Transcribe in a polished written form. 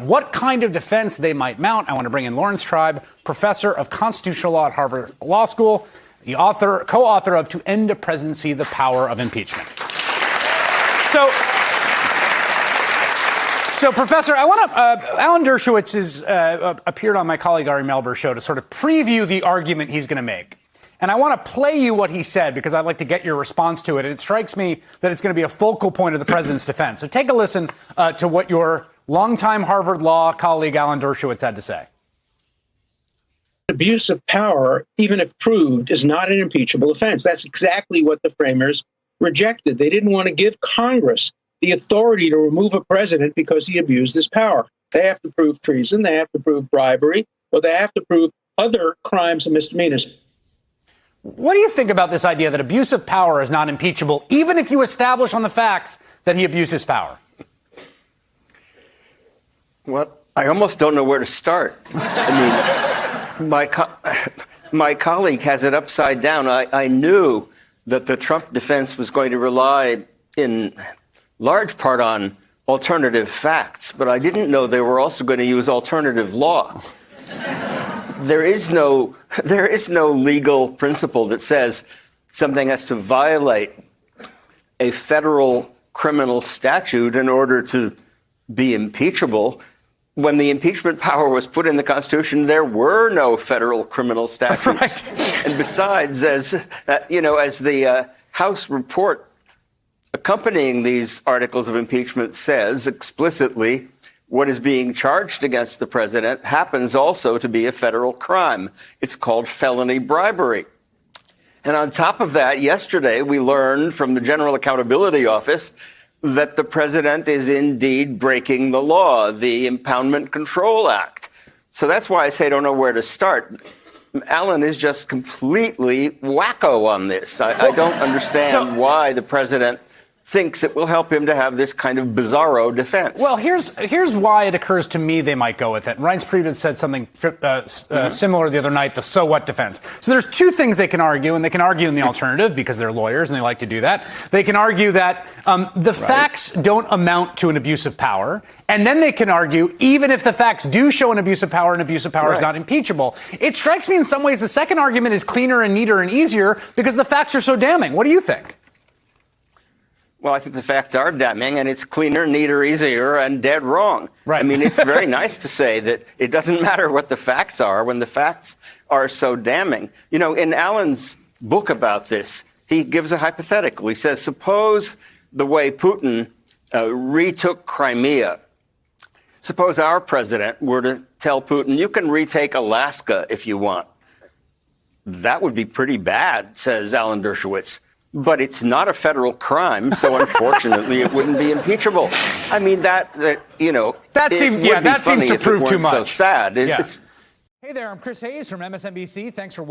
what kind of defense they might mount. I want to bring in Laurence Tribe, professor of constitutional law at Harvard Law School, the co-author of To End a Presidency, The Power of Impeachment. So, Professor, I want to. Alan Dershowitz has appeared on my colleague Ari Melber's show to sort of preview the argument he's going to make. And I want to play you what he said because I'd like to get your response to it. And it strikes me that it's going to be a focal point of the president's defense. So take a listen to what your longtime Harvard Law colleague Alan Dershowitz had to say. Abuse of power, even if proved, is not an impeachable offense. That's exactly what the framers rejected. They didn't want to give Congress the authority to remove a president because he abused his power. They have to prove treason, they have to prove bribery, or they have to prove other crimes and misdemeanors. What do you think about this idea that abuse of power is not impeachable, even if you establish on the facts that he abused his power? Well, I almost don't know where to start. I mean, my colleague has it upside down. I knew that the Trump defense was going to rely in large part on alternative facts, but I didn't know they were also going to use alternative law. There is no legal principle that says something has to violate a federal criminal statute in order to be impeachable. When the impeachment power was put in the Constitution, there were no federal criminal statutes. Right. And besides, as the House report accompanying these articles of impeachment says explicitly, what is being charged against the president happens also to be a federal crime. It's called felony bribery. And on top of that, yesterday we learned from the General Accountability Office that the president is indeed breaking the law, the Impoundment Control Act. So that's why I say I don't know where to start. Alan is just completely wacko on this. I don't understand why the president thinks it will help him to have this kind of bizarro defense. Well, here's why it occurs to me they might go with it. Reince Priebus said something similar the other night, the so what defense. So there's two things they can argue, and they can argue in the alternative because they're lawyers and they like to do that. They can argue that the facts don't amount to an abuse of power. And then they can argue, even if the facts do show an abuse of power is not impeachable. It strikes me in some ways the second argument is cleaner and neater and easier because the facts are so damning. What do you think? Well, I think the facts are damning, and it's cleaner, neater, easier, and dead wrong. Right. I mean, it's very nice to say that it doesn't matter what the facts are when the facts are so damning. You know, in Alan's book about this, he gives a hypothetical. He says, suppose the way Putin retook Crimea, suppose our president were to tell Putin, you can retake Alaska if you want. That would be pretty bad, says Alan Dershowitz. But it's not a federal crime, so unfortunately it wouldn't be impeachable. I mean, that seems to prove too much. So sad. Yeah. Hey there, I'm Chris Hayes from MSNBC. Thanks for watching.